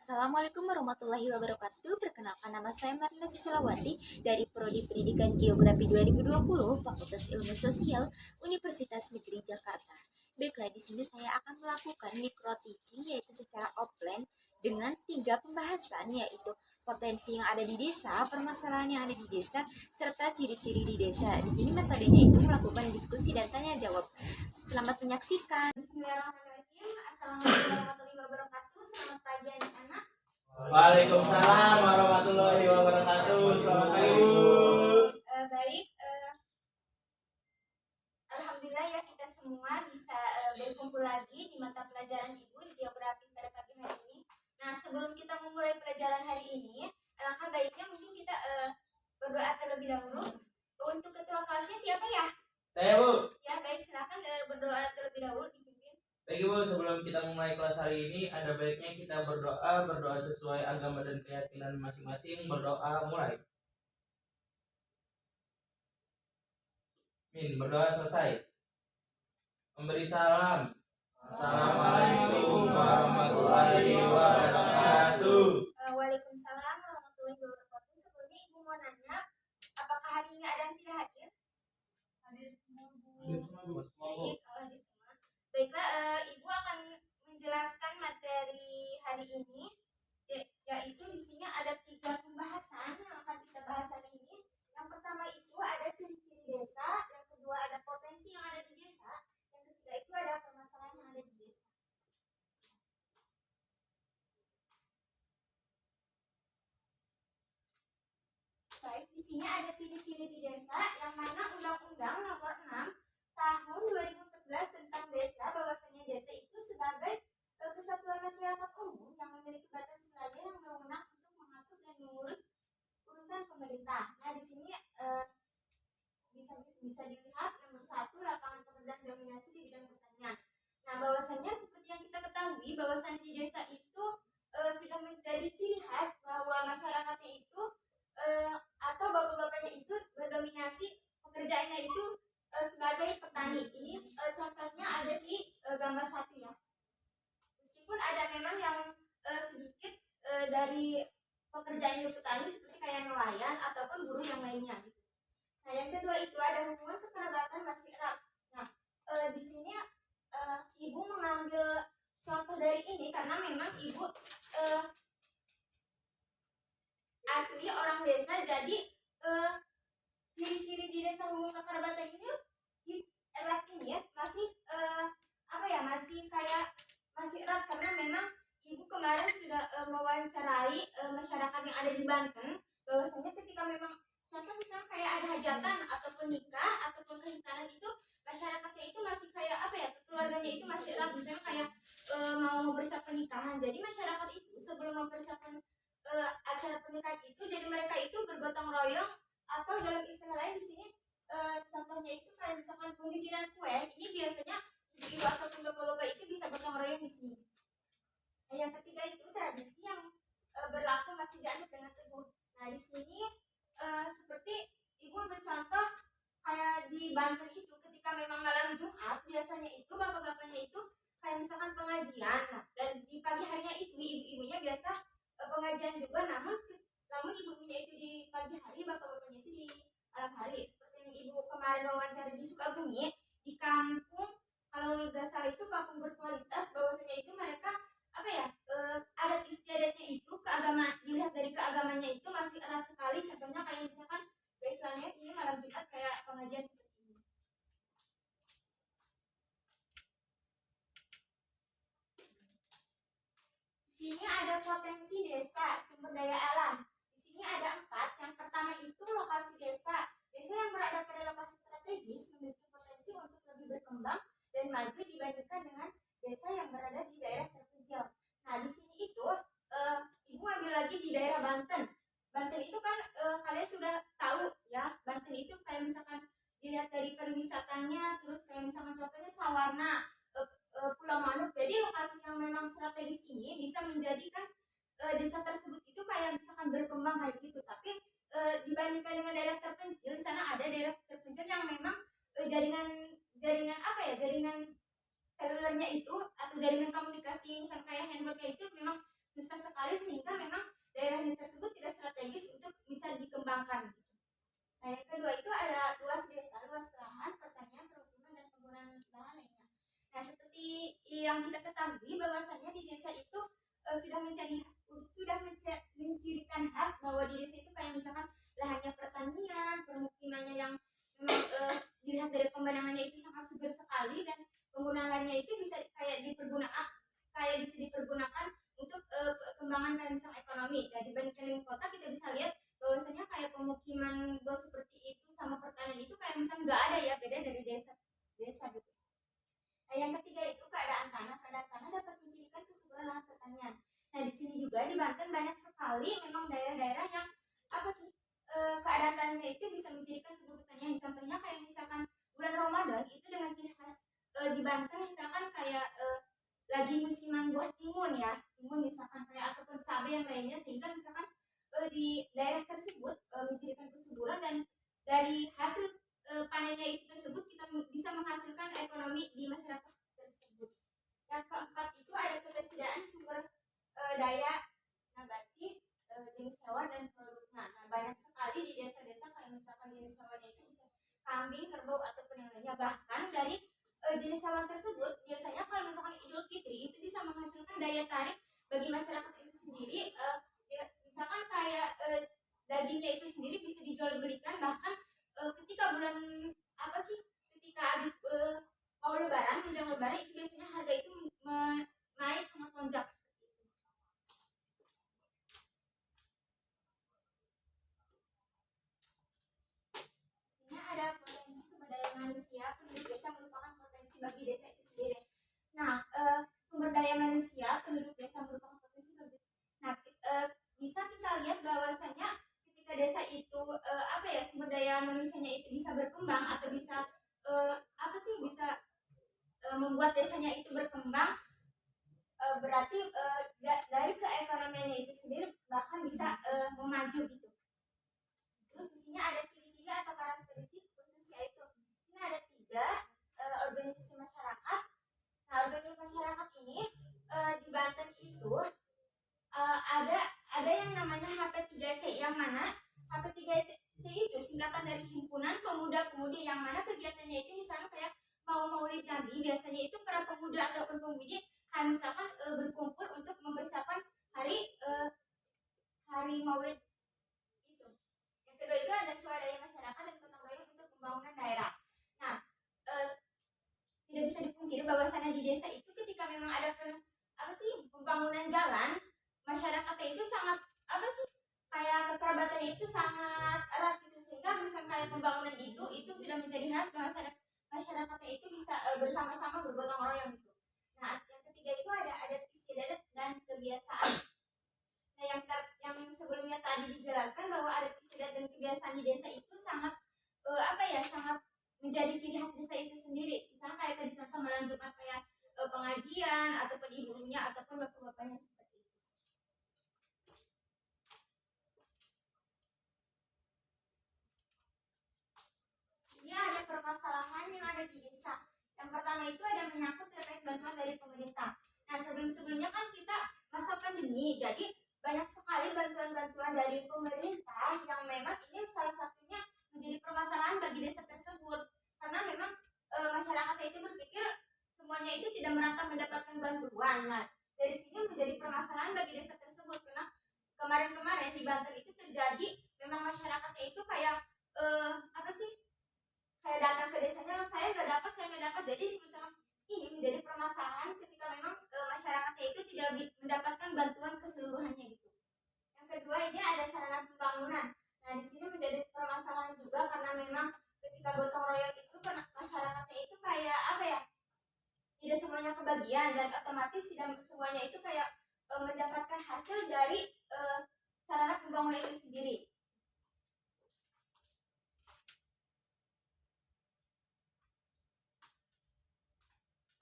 Assalamualaikum warahmatullahi wabarakatuh. Perkenalkan, nama saya Marina Susilawati dari Prodi Pendidikan Geografi 2020 Fakultas Ilmu Sosial Universitas Negeri Jakarta. Baiklah, di sini saya akan melakukan micro teaching yaitu secara offline dengan 3 pembahasan, yaitu potensi yang ada di desa, permasalahan yang ada di desa, serta ciri-ciri di desa. Di sini metodenya itu melakukan diskusi dan tanya jawab. Selamat menyaksikan. Bismillahirrahmanirrahim. Assalamualaikum warahmatullahi wabarakatuh. Selamat pagi anak-anak. Waalaikumsalam warahmatullahi wabarakatuh. Selamat pagi, Bu. Baik, alhamdulillah ya kita semua bisa berkumpul lagi di mata pelajaran Ibu di geografi pada pagi hari ini. Nah, sebelum kita memulai pelajaran hari ini, alangkah baiknya mungkin kita berdoa terlebih dahulu. Untuk ketua kelasnya siapa ya? Saya, Bu. Ya, baik, silakan berdoa terlebih dahulu dipimpin. Baik, Bu, sebelum kita mulai kelas hari ini, ada baiknya kita berdoa sesuai agama dan keyakinan masing-masing. Berdoa mulai. Berdoa selesai. Memberi salam. Assalamualaikum warahmatullahi wabarakatuh. Waalaikumsalam warahmatullahi wabarakatuh. Sebelumnya Ibu mau nanya, apakah hari ini ada yang tidak hadir? Hadir semua, Bu. Baik, kalau hadir semua. Baiklah, Ibu akan menjelaskan materi hari ini, yaitu di sini ada 3 pembahasan yang akan kita bahas hari ini. Yang pertama itu ada ciri-ciri desa, yang kedua ada potensi yang ada di desa, yang ketiga itu ada permasalahan yang ada di desa. Baik, di sini ada ciri-ciri di desa yang mana Undang-Undang Nomor 6 Tahun 2014 tentang desa, bahwasanya desa itu sebagai kesatuan masyarakat umum yang memiliki batas wilayah yang berwenang untuk mengatur dan mengurus urusan pemerintah. Nah, di sini bisa dilihat nomor 1 lapangan pekerjaan dominasi di bidang pertanian. Nah, bahwasanya seperti yang kita ketahui, bahwasanya di desa itu sudah menjadi ciri khas bahwa masyarakatnya itu atau bapak-bapaknya itu berdominasi pekerjaannya itu sebagai petani. Ini contohnya ada di gambar 1 ya. Meskipun ada memang yang sedikit dari pekerjaan petani seperti kayak nelayan ataupun buruh yang lainnya gitu. Nah, yang kedua itu ada hubungan kekerabatan masih erat. Nah, di sini Ibu mengambil contoh dari ini karena memang Ibu asli orang desa, jadi ciri-ciri di desa hubungan kekerabatan ini erat ini ya masih masih erat karena memang Ibu kemarin sudah mewawancarai masyarakat yang ada di Banten, bahwasanya ketika memang contoh misalnya kayak ada hajatan ataupun nikah ataupun kehitanan itu masyarakatnya itu masih kayak keluarganya itu masih erat, misalnya kayak mau mempersiapkan pernikahan. Jadi masyarakat itu sebelum mempersiapkan acara pernikahan itu, jadi mereka itu bergotong royong, atau dalam istilah lain di sini contohnya itu kayak misalkan pembikinan kue. Ini biasanya ibu-ibu ataupun bapak-bapak itu bisa gotong royong di sini. Nah, yang ketiga itu tradisi yang berlaku masih dianut dengan teguh. Nah, di sini seperti Ibu bercontoh kayak di Banten itu ketika memang malam Jumat biasanya itu bapak-bapaknya itu kayak misalkan pengajian. Nah, dan di pagi harinya itu ibu-ibunya biasa pengajian juga, namun ibu-ibunya itu di pagi hari, bapak-bapaknya itu di malam hari. Seperti yang Ibu kemarin wawancara di Sukabumi, di kampung, kalau nggak salah itu kampung berkualitas, bahwasanya itu mereka adat istiadatnya itu dilihat dari keagamannya itu masih erat sekali. Contohnya kayak misalkan misalnya ini malam Jumat kayak pengajian seperti ini. Di sini ada potensi desa, sumber daya alam. Di sini ada 4. Yang pertama itu lokasi desa. Desa yang berada pada lokasi strategis memiliki potensi untuk lebih berkembang dan maju dibandingkan dengan desa yang berada di daerah terpencil. Nah, di sini itu Ibu ambil lagi di daerah Banten. Banten itu kan kalian sudah tahu ya, Banten itu kayak misalkan dilihat dari pariwisatanya, terus kayak misalkan contohnya Sawarna, Pulau Manuk. Jadi lokasi yang memang strategis ini bisa menjadikan desa tersebut itu kayak misalkan berkembang kayak gitu. Tapi dibandingkan dengan daerah terpencil, di sana ada daerah terpencil yang memang jaringan jaringan selulernya itu atau jaringan komunikasi misalnya kayak handphone kayak itu memang susah sekali sehingga memang daerahnya tersebut tidak strategis untuk bisa dikembangkan. Nah, yang kedua itu ada luas desa, luas lahan, pertanian, permukiman, dan penggunaan lahan lainnya. Nah, seperti yang kita ketahui bahwasanya di desa itu sudah mencirikan khas bahwa di desa itu kayak misalkan lahannya pertanian, permukimannya yang memang dilihat dari pemandangannya itu sangat segar sekali, dan penggunaannya itu bisa kayak bisa dipergunakan untuk pengembangan kayak misalnya ekonomi. Dan dibandingkan dengan kota kita bisa lihat bahwasanya kayak pemukiman buat seperti itu sama pertanian itu kayak misalnya nggak ada ya, beda dari desa gitu. Nah, yang ketiga itu keadaan tanah. Keadaan tanah dapat mencirikan kesuburan lahan pertanian. Nah, di sini juga di Banten banyak sekali memang daerah-daerah yang keadaan tanahnya itu bisa mencirikan subur pertanian. Contohnya kayak misalkan bulan Ramadan itu dengan ciri khas di Banten misalkan kayak lagi musiman buah timun ya, timun misalkan kayak ataupun cabai yang lainnya, sehingga misalkan di daerah tersebut mencirikan kesuburan, dan dari hasil panennya itu tersebut kita bisa menghasilkan ekonomi di masyarakat tersebut. Yang keempat itu ada ketersediaan sumber daya nabati, jenis hewan dan produknya. Nah, banyak sekali di desa-desa kayak misalkan jenis hewannya itu bisa kambing, kerbau ataupun yang lainnya. Bahkan dari jenis hewan tersebut biasanya kalau misalkan Idul Fitri itu bisa menghasilkan daya tarik bagi masyarakat itu sendiri. Misalkan kayak dagingnya itu sendiri bisa dijual belikan, bahkan ketika bulan ketika habis mau lebaran, menjelang lebaran itu biasanya harga itu naik sangat lonjak. Sini ada potensi sumber daya manusia, penduduk desa merupakan potensi bagi desa itu sendiri. Nah, sumber daya manusia, penduduk desa merupakan potensi bagi. Nah, bisa kita lihat bahwasanya ketika desa itu sumber daya manusianya itu bisa berkembang atau bisa bisa membuat desanya itu berkembang, berarti dari keekonomiannya itu sendiri bahkan bisa memaju gitu. Terus di sini ada ciri-ciri atau karakteristik khusus, yaitu di sini ada 3 organisasi masyarakat. Nah, organisasi masyarakat ini di Banten itu ada yang namanya HP3C, yang mana HP3C itu singkatan dari Himpunan Pemuda-Pemudi, yang mana kegiatannya itu misalnya kayak mau Maulid Nabi, biasanya itu para pemuda ataupun pemudi misalkan berkumpul untuk mempersiapkan hari Maulid itu. Yang kedua itu ada swadaya masyarakat dan gotong royong untuk pembangunan daerah. Nah, tidak bisa dipungkiri bahwasannya di desa itu ketika memang ada pembangunan jalan, masyarakatnya itu sangat kayak kekerabatannya itu sangat erat gitu, sehingga misalnya kayak pembangunan itu sudah menjadi khas masyarakatnya itu bisa bersama-sama bergotong royong gitu. Nah, yang ketiga itu ada adat istiadat dan kebiasaan. Nah, yang sebelumnya tadi dijelaskan bahwa adat istiadat dan kebiasaan di desa itu sangat sangat menjadi ciri khas desa itu sendiri. Misalnya kayak tadi contoh malam Jumat kayak pengajian ataupun ibunya ataupun bapak-bapaknya seperti itu. Ini ada permasalahan yang ada di desa. Yang pertama itu ada menyangkut terkait bantuan dari pemerintah. Nah, sebelumnya kan kita masa pandemi, jadi banyak sekali bantuan-bantuan dari pemerintah yang memang ini salah satunya menjadi permasalahan bagi desa tersebut, karena memang masyarakatnya itu berpikir semuanya itu tidak merata mendapatkan bantuan. Nah, dari sini menjadi permasalahan bagi desa tersebut, karena kemarin-kemarin di Banten itu terjadi memang masyarakatnya itu kayak kayak datang ke desanya, saya nggak dapat, jadi misalnya ini menjadi permasalahan ketika memang masyarakatnya itu tidak mendapatkan bantuan keseluruhannya gitu. Yang kedua ini ada sarana pembangunan. Nah, di sini menjadi permasalahan juga karena memang ketika gotong royong itu masyarakatnya itu kayak tidak semuanya kebagian, dan otomatis tidak semuanya itu kayak mendapatkan hasil dari sarana pembangunan itu sendiri.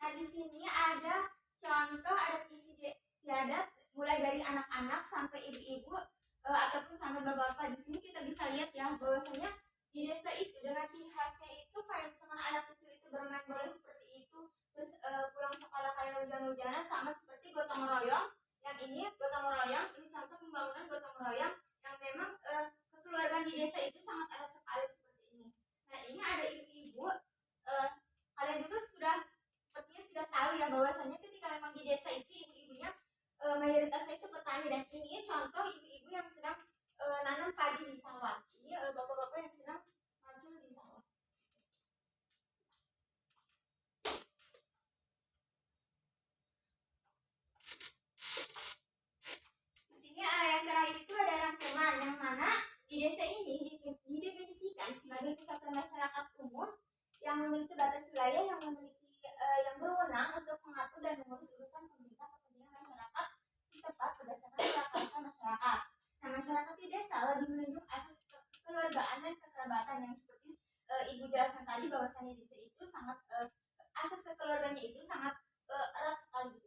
Nah, di sini ada contoh adat istiadat mulai dari anak-anak sampai ibu-ibu ataupun sampai bapak-bapak. Di sini kita bisa lihat ya bahwasanya di desa itu dengan ciri khasnya itu kayak misalkan anak kecil itu bermain bola seperti itu, terus pulang sekolah kayak hujan-hujanan, sama seperti gotong royong. Yang ini gotong mayoritasnya itu petani, dan ini contoh ibu-ibu yang sedang nanam padi di sawah. Ini bapak-bapak yang sedang macul di sawah. Di sini yang terakhir itu ada rangkuman, yang mana di desa ini didefinisikan sebagai kesatuan masyarakat umum yang memiliki batas wilayah, yang memiliki yang berwenang untuk mengatur dan mengurus urusan pemerintah kepentingan masyarakat setempat berdasarkan prakarsa masyarakat. Nah, masyarakat di desa lebih menunjuk asas kekeluargaan dan kekerabatan yang seperti ibu jelaskan tadi, bahwasannya desa itu sangat asas kekeluarganya itu sangat erat sekali.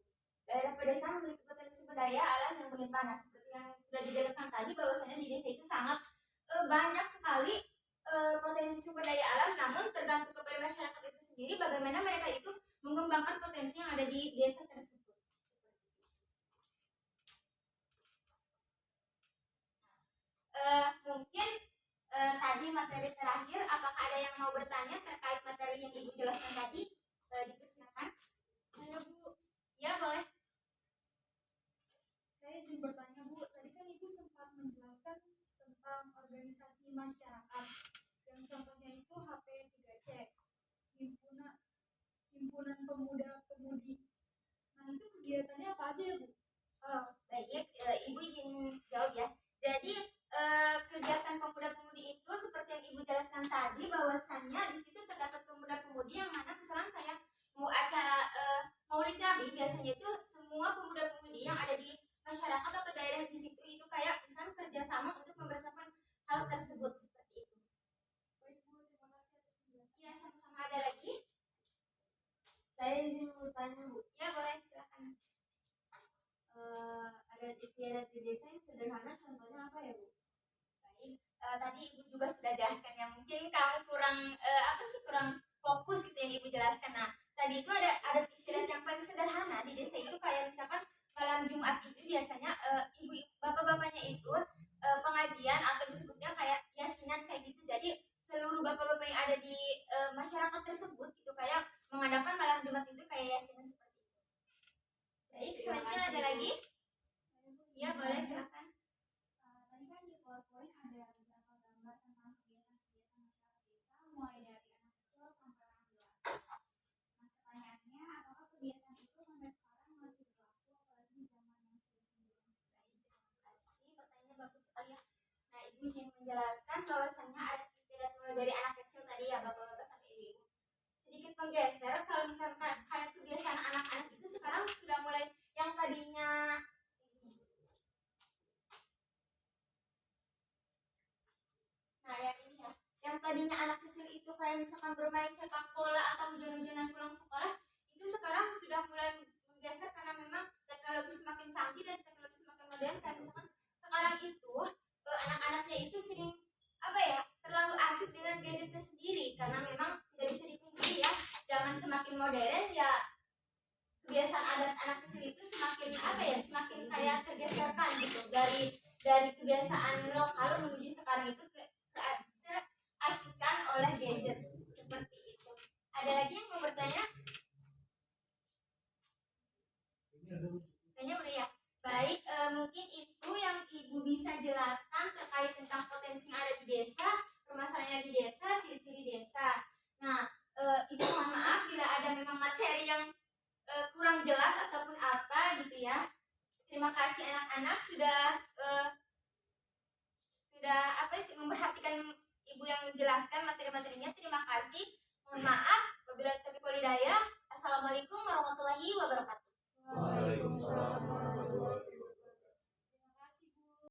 Daerah pedesaan memiliki potensi sumber daya alam yang berlimpah. Nah, seperti yang sudah dijelaskan tadi, bahwasanya di desa itu sangat banyak sekali potensi sumber daya alam, namun tergantung kepada masyarakat itu sendiri bagaimana mereka itu mengembangkan potensi yang ada di desa tersebut. Mungkin tadi materi terakhir, apakah ada yang mau bertanya terkait materi yang ibu jelaskan tadi? Dipersilakan. Saya Bu, Ya, boleh. saya izin bertanya Bu. Tadi kan Ibu sempat menjelaskan tentang organisasi masyarakat, yang contohnya itu HP3C, himpunan pemuda-pemudi. Nah, itu kegiatannya apa aja ya Bu? Oh, baik, ibu izin jawab ya. Jadi kegiatan pemuda-pemudi itu seperti yang ibu jelaskan tadi, bahwasannya di situ terdapat pemuda-pemudi yang mana misalnya kayak mau acara Maulid Nabi, biasanya itu semua pemuda-pemudi yang ada di masyarakat atau daerah di situ itu kayak misalnya kerjasama untuk mempersiapkan hal tersebut, seperti itu. Baik Bu, terima kasih atas penjelasan. Ya, sama-sama. Ada lagi? Saya izin bertanya Bu, Ya, boleh, silakan. adat istiadat di desa yang sederhana contohnya apa ya Bu? Baik, tadi ibu juga sudah jelaskan ya, mungkin kamu kurang kurang fokus gitu yang ibu jelaskan. Nah, tadi itu ada adat istiadat yang paling sederhana di desa itu, kayak misalkan malam Jumat itu biasanya ibu bapak-bapaknya itu pengajian atau disebutnya kayak yasinan kayak gitu. Jadi seluruh bapak-bapak yang ada di masyarakat tersebut itu kayak mengadakan malam Jumat itu kayak yasinan seperti itu. Baik, selanjutnya ada lagi? Ya, boleh, silakan. Tadi kan di PowerPoint ada beberapa gambar tentang kegiatan-kegiatan masyarakat desa, mulai dari anak kecil sampai orang dewasa. Nah, pertanyaannya, apakah kebiasaan itu sampai sekarang masih berlaku, apalagi di zaman yang sudah modern? Baik, terima kasih. Pertanyaannya bagus sekali ya. Nah, ibu izin menjelaskan bahwasannya adat istiadat mulai dari anak kecil tadi ya, bapak-bapak sampai ibu. Sedikit menggeser, kalau misalkan kayak kebiasaan anak-anak itu sekarang sudah mulai yang tadinya yang ini ya, yang tadinya anak kecil itu kayak misalkan bermain sepak bola atau hujan-hujanan pulang sekolah, itu sekarang sudah mulai menggeser karena memang teknologi semakin canggih dan teknologi semakin modern. Kayak misalkan sekarang itu anak-anaknya itu sering terlalu asik dengan gadgetnya sendiri, karena memang tidak bisa dipungkiri ya, zaman semakin modern ya, kebiasaan adat anak kecil itu semakin semakin kayak tergeserkan gitu dari kebiasaan lokal menuju sekarang itu keasikan oleh gadget seperti itu. Ada lagi yang mau bertanya? Kayaknya udah ya. Baik, mungkin itu yang ibu bisa jelaskan terkait tentang potensi yang ada di desa, permasalahan di desa, ciri-ciri desa. Nah, ibu mohon maaf bila ada memang materi yang kurang jelas ataupun apa gitu ya. Terima kasih anak-anak sudah memperhatikan ibu yang menjelaskan materi-materinya. Terima kasih.